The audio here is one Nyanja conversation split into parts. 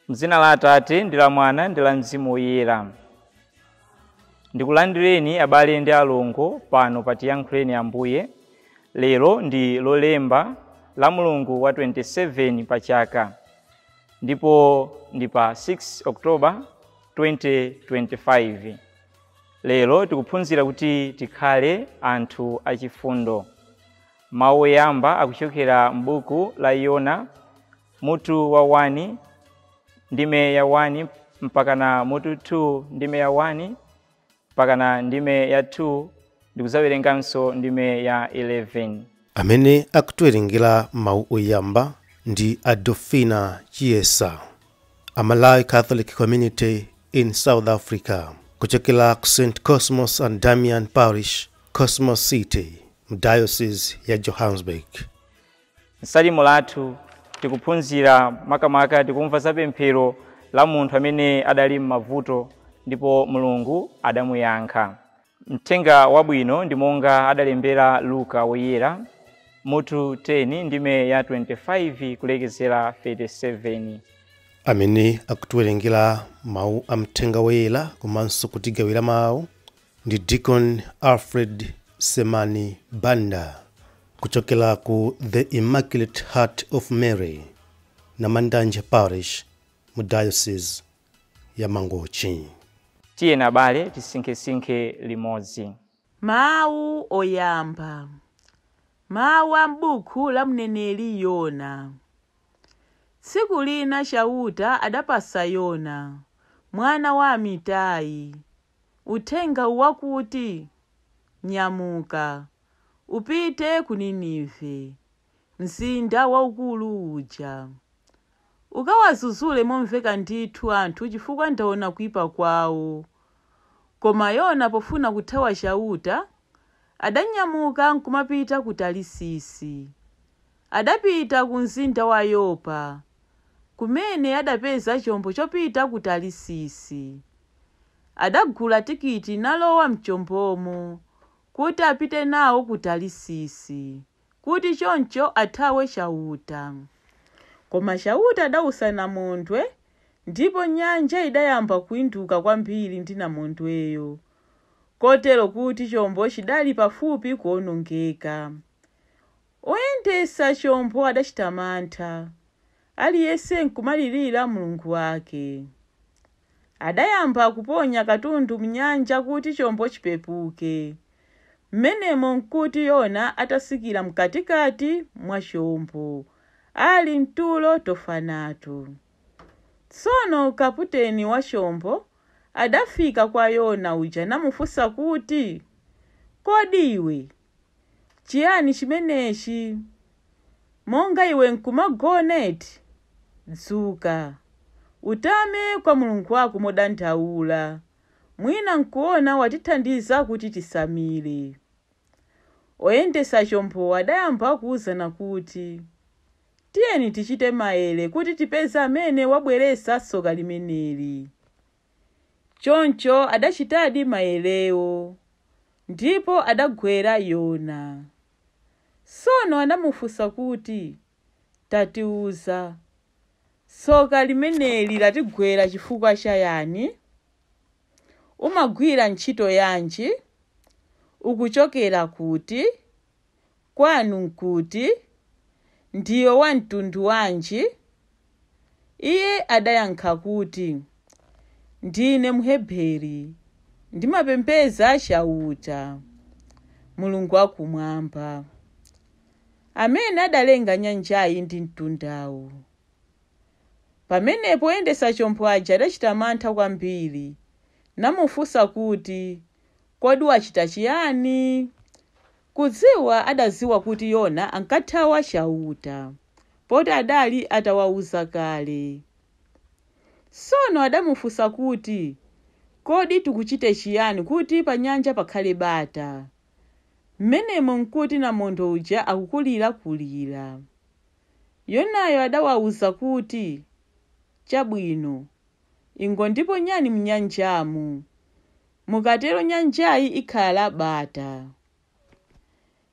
M'dzina la Atate ndi la Mwana ndi la Mzimu Woyera. Ndikulandireni abale ndi alongo pano patiyankhuleni Ambuye. Lero ndi lolemba la Mulungu wa 27 pa chaka. Ndipo ndi pa 6 Oktoba 2025. Lero tikuphunzira kuti tikhale anthu achifundo. Mawu oyamba akuchokera m'buku la Yona mutu wa 1 ndime ya 1 mpakana mutu 2 ndime ya 1 mpakana ndime ya 2 ndikuzawerenganso ndime ya 11. Amene akutiwerengera mawu oyamba ndi Adolfina Chiesa, a Malawi Catholic Community in South Africa, kuchokera ku St. Cosmos and Damian Parish, Cosmos City, Diocese ya Johannesburg. M'salimo lathu tikuphunzira makamaka tikumva za pemphero la munthu amene adali m'mavuto ndipo Mulungu adamuyankha. Mthenga wabwino ndi monga adalembera Luka Woyera mutu 10 ndime ya 25 kulekezera 37. Amene akutiwerengera mawu a mthenga woyera komanso kutigawira mawu ndi Deacon Alfred Semani Banda, kuchokera ku The Immaculate Heart of Mary, Namandanje Parish, mu Diocese ya Mangochi. Tiyeni abale tisinkhesinkhe limodzi. Mawu oyamba. Mawu a m'buku la mneneri Yona. Tsiku lina Chauta adapasa Yona, mwana wa Amitai, uthenga wakuti, nyamuka, upite ku Ninive, mzinda waukulu uja. Ukawazuzule momveka ndithu anthu chifukwa ndaona kuyipa kwawo. Koma Yona pofuna kuthawa Chauta, adanyamuka nkumapita ku Tarisisi. Adapita ku mzinda wa Yopa, kumene adapeza chombo chopita ku Tarisisi. Adagula tikiti nalowa mchombomo kuti apite nawo ku Tarisisi, kuti choncho athawe Chauta. Koma Chauta adawusa namondwe, ndipo nyanja idayamba kuinduka kwambiri ndi namondweyo, kotero kuti chombo chidali pafupi kuonongeka. Oyendesa chombo adachita mantha, aliyense nkumalirira Mulungu wake. Adayamba kuponya katundu mnyanja kuti chombo chipepuke. Mmenemo nkuti Yona atasikira mkatikati mwa chombo, ali mtulo tofanato. Tsono kaputeni wa chombo adafika kwa Yona uja namufunsa kuti, kodi iwe, chiyani chimenechi? Monga iwe nkumagoneti, dzuka, utame kwa Mulungu wako modandaula, mwina nkuona watithandiza kuti tisamire. Oyendesa chombo adayamba kuwuzana kuti, tiyeni tichite maere kuti tipeze amene wabweresa tsoka limeneli. Choncho adachitadi maerewo, ndipo adagwera Yona. Tsono anamufunsa kuti, tatiuza, tsoka limeneli latigwera chifukwa chayani? Umagwira ntchito yanji? Ukuchokera kuti? Kwanu nkuti? Ndiye wa mtundu wanji? Iye adayankha kuti, ndine Mheberi, ndimapembedza Chauta, Mulungu wakumwamba, amene adalenga nyanjayi ndi mtundawu. Pamenepo oyendesa chombo aja adachita mantha kwambiri, namufunsa kuti, kodi wachita chiyani? Kudziwa adadziwa kuti Yona ankathawa Chauta, poti adali atawawuza kale. Tsono adamufunsa kuti, kodi tikuchite chiyani kuti pa nyanja pakhale bata? Mmenemo nkuti namondo uja akukulira. Yonayo adawawuza kuti, chabwino, ingondiponyani mnyanjamu, mukatero nyanjayi ikhala bata.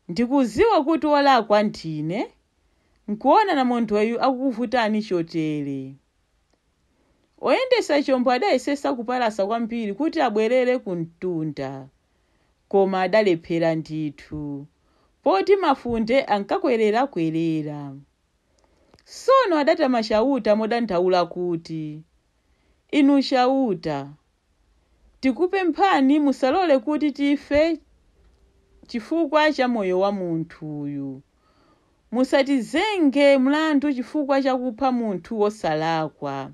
Ndikudziwa kuti walakwa ndine, nkuona namondweyu akukuvutani chotere. oyendesa chombo adayesesa kupalasa kwambiri kuti abwerere ku mtunda, koma adalephera ndithu, poti mafunde ankakwerera-kwerera. Tsono adatama Chauta modandaula kuti, inu Chauta, tikupemphani musalole kuti tife chifukwa cha moyo wa munthuyu. Musatizenge mlandu chifukwa cha kupha munthu wosalakwa.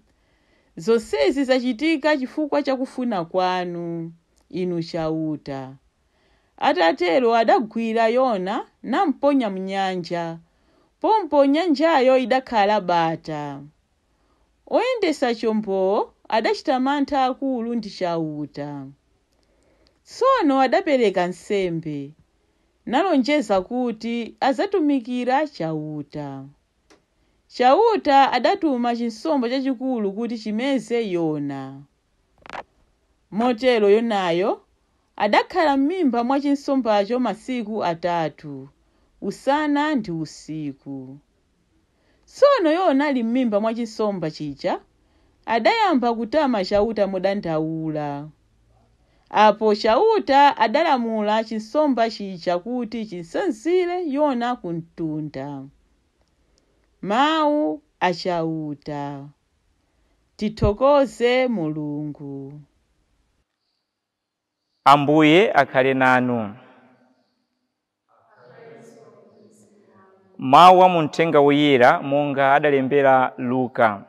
Zonsezi zachitika chifukwa cha kufuna kwanu, inu Chauta. Atatero adagwira Yona namponya mnyanja, pompo nyanjayo idakhala bata. Oyendesa chombo adachita mantha akulu ndi Chauta. Tsono adapereka nsembe, nalonjeza kuti azatumikira Chauta. Chauta adatuma chinsomba chachikulu kuti chimeze Yona. Motero Yonayo adakhala m'mimba mwa chinsombacho masiku 3, usana ndi usiku. Tsono Yona ali m'mimba mwa chinsomba chija, adayamba kutama Chauta modandaula. Apo Chauta adalamula chinsomba chija kuti chinsanzire Yona ku mtunda. Mawu a Chauta. Tithokoze Mulungu. Ambuye akhale nanu. Mawu a muthenga woyera monga adalembera Luka.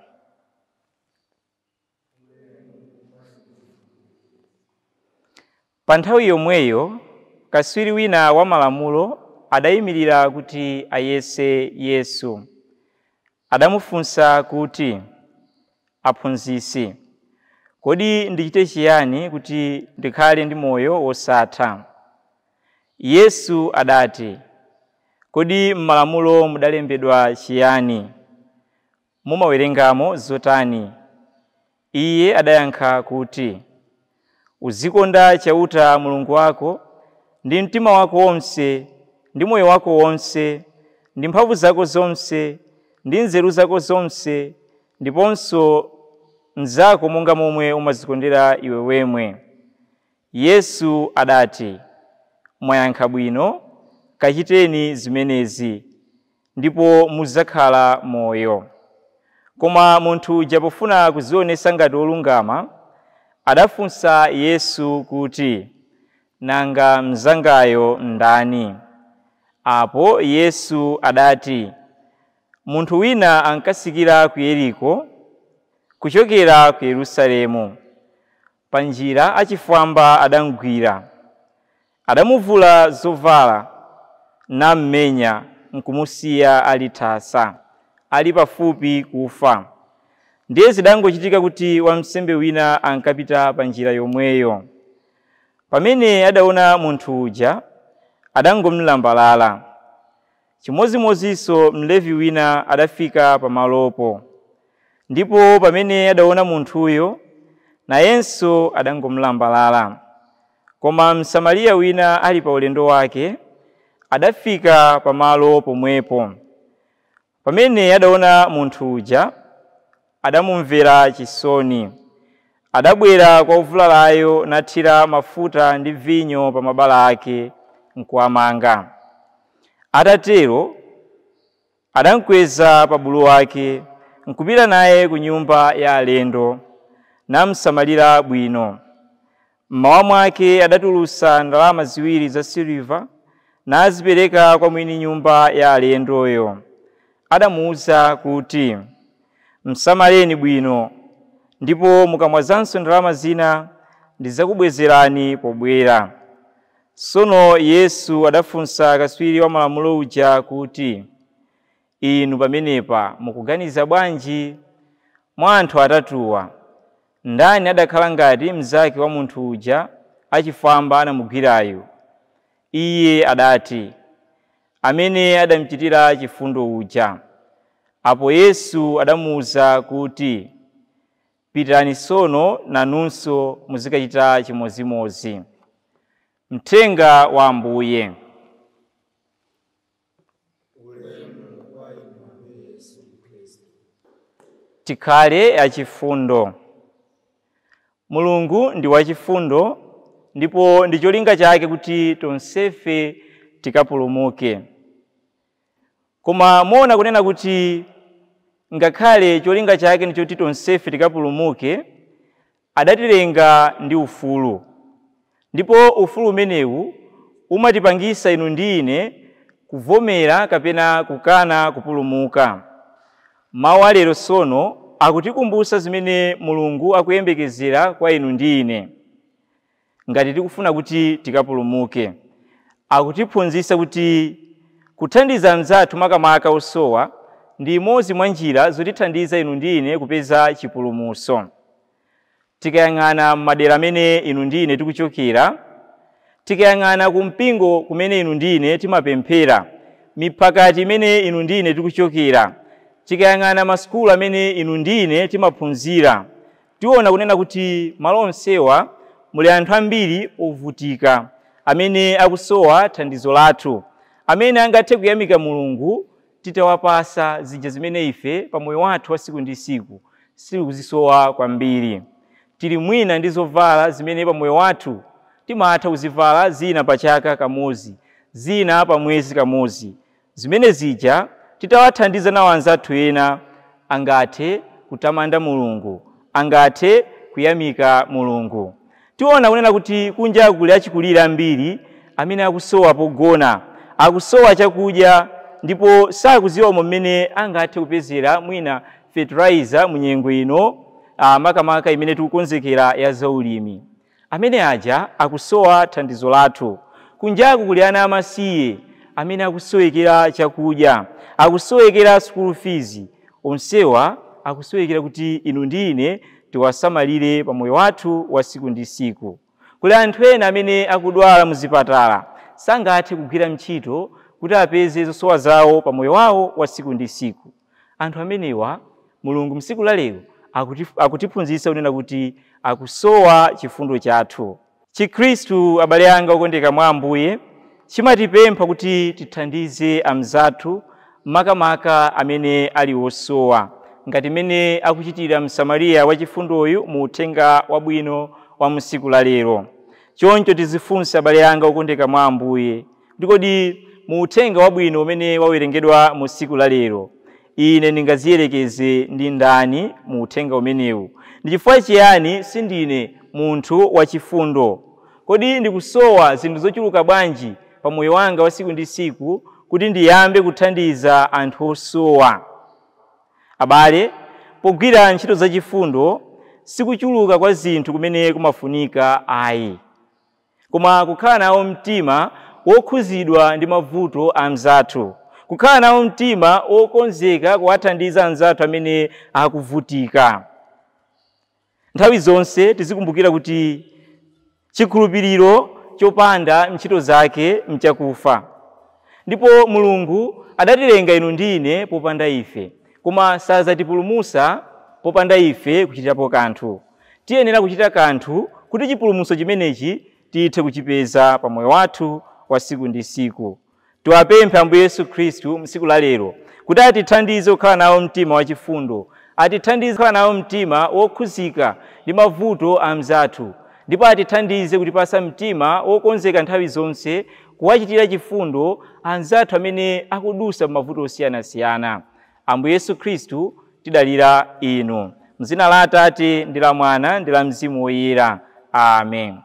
Pa nthawi yomweyo, kaswiri wina wa malamulo adayimirira kuti ayese Yesu. Adamufunsa kuti, aphunzitsi, kodi ndichite chiyani kuti ndikhale ndi moyo wosatha? Yesu adati, kodi m'malamulo mudalembedwa chiyani? Mumawerengamo zotani? Iye adayankha kuti, uzikonda Chauta Mulungu wako ndi mtima wako wonse, ndi moyo wako wonse, ndi mphamvu zako zonse, ndi nzeru zako zonse, ndiponso mnzako monga momwe umazikondera iwe wemwe. Yesu adati, mwayankha bwino, kachiteni zimenezi, ndipo mudzakhala moyo. Koma munthu uja pofuna kuzionesa ngati wolungama, adafunsa Yesu kuti, nanga mnzangayo ndani? Apo Yesu adati, munthu wina ankasikira ku Yeriko kuchokera ku Yerusalemu. Pa njira achifwamba adamugwira, adamuvula zovala, nammenya nkumusiya ali thasa, ali pafupi kufa. Ndiye zidangochitika kuti wansembe wina ankapita pa njira yomweyo. Pamene adaona munthu uja, adangomulambalala. Chimozimozinso Mlevi wina adafika pamalopo, ndipo pamene adaona munthuyo, nayenso adangomulambalala. Koma Msamariya wina ali pa ulendo wake, adafika pamalo pomwepo. Pamene adaona munthu uja, adamumvera chisoni. Adabwera kwa uvulalayo nathira mafuta ndi vinyo pa mabala ake nkuwamanga. Atatero, adamkweza pa bulu wake, nkupita naye ku nyumba ya alendo, namsamalira bwino. Mmawa mwake adatulusa ndalama 2 za siliva, nazipereka kwa mwini nyumba ya alendoyo. Adamuwuza kuti, msamaleni bwino, ndipo mukamwazanso ndalama zina, ndizakubwezerani pobwera. Tsono Yesu adafunsa kaswiri wa malamulo uja kuti, inu pamenepa mukuganiza bwanji? Mwa anthu atatuwa, ndani adakhala ngati mnzake wa munthu uja achifwamba anamugwirayo? Iye adati, amene adamuchitira chifundo uja. Apo Yesu adamuwuza kuti, pitani tsono nanunso muzikachita chimozimozi. Mthenga wa Ambuye. Tikhale achifundo. Mulungu ndi wachifundo ndipo ndi cholinga chake kuti tonsefe tikapulumuke. Koma muona kunena kuti ngakhale cholinga chake ndi choti tonsefe tikapulumuke, adatilenga ndi ufulu. Ndipo ufulu umenewu umatipangisa inu ndi ine kuvomera kapena kukana kupulumuka. Mawu a lero sono akutikumbusa zimene Mulungu akuyembekezera kwa inu ndi ine ngati tikufuna kuti tikapulumuke. Akutiphunzitsa kuti kuthandiza mnzathu makamaka osowa ndi imodzi mwa njira zotithandiza inu ndi ine kupeza chipulumutso. Tikayang'ana madera amene inu ndi ine tikuchokera, tikayang'ana ku mpingo kumene inu ndi ine timapemphera, miphakati imene inu ndi ine tikuchokera, tikayang'ana masukulu amene inu ndi ine timaphunzira, tiona kunena kuti malo onsewa muli anthu ambiri ovutika amene akusowa thandizo lathu, amene angathe kuyamika Mulungu titawapasa zija zimene ife pa moyo wathu wa siku ndi siku sikuzisowa kwambiri. Tili mwina ndi zovala zimene pa moyo wathu timatha kuzivala zina pa chaka kamodzi, zina pa mwezi kamodzi. Zimene zija titawathandiza nawo anzathu ena angathe kutamanda Mulungu, angathe kuyamika Mulungu. Tiona kunena kuti kunja kuli achikulire ambiri amene akusowa pogona, akusowa chakudya, ndipo sakuziwa mmene angathe kupezera mwina fertilizer munyengo ino makamaka imene tikukonzekera ya zaulimi. Amene aja akusowa thandizo lathu. Kunjaku kuli ana amasiye amene akusowekera chakudya, akusowekera school fees. Onsewa akusowekera kuti inu ndi ine tiwasamalire pa moyo wathu wa siku ndi siku. Kuli anthu ena amene akudwala muzipatala, sangathe kugwira ntchito kuti apeze zosowa zawo pa moyo wawo wa siku ndi siku. Anthu amenewa Mulungu msiku la lero akutiphunzitsa kunena kuti akusowa chifundo chathu. Chikhristu, abale anga okondeka mwa Ambuye, chimatipempha kuti tithandize amzathu makamaka amene ali osowa, ngati mene akuchitira Msamariya wachifundoyu mu uthenga wabwino wa msiku la lero. Choncho tizifunse abale anga okondeka mwa Ambuye, ndikodi mu uthenga wabwino umene wawerengedwa mu siku la lero, ine ndingaziyelekeze ndi ndani mu uthenga umenewu? Ndi chifukwa chiyani sindine munthu wachifundo? Kodi ndikusowa zinthu zochuluka bwanji pa moyo wanga wa siku ndi siku kuti ndiyambe kuthandiza anthu osowa? Abale, pogwira ntchito zachifundo sikuchuluka kwa zinthu kumene kumafunika ayi, koma kukhala nawo mtima wokhuzidwa ndi mavuto a mzathu, kukhala nawo mtima wokonzeka kuwathandiza anzathu amene akuvutika. Nthawi zonse tizikumbukira kuti chikhulupiriro chopanda ntchito zake mchakufa. Ndipo Mulungu adatilenga inu ndi ine popanda ife, koma sazatipulumutsa popanda ife kuchitapo kanthu. Tiyenera kuchita kanthu kuti chipulumutso chimenechi tithe kuchipeza pa moyo wathu wa siku ndi siku. Tiwapemphe Ambuye Yesu Khristu msiku la lero kuti atithandize kukhala nawo mtima wachifundo, atithandize kukhala nawo mtima wokhuzika ndi mavuto a mzathu, ndipo atithandize kutipasa mtima wokonzeka nthawi zonse kuwachitira chifundo anzathu amene akudusa mavuto osiyanasiyana. Ambuye Yesu Khristu tidalira inu. M'dzina la Atate ndi la Mwana ndi la Mzimu Woyera. Amen.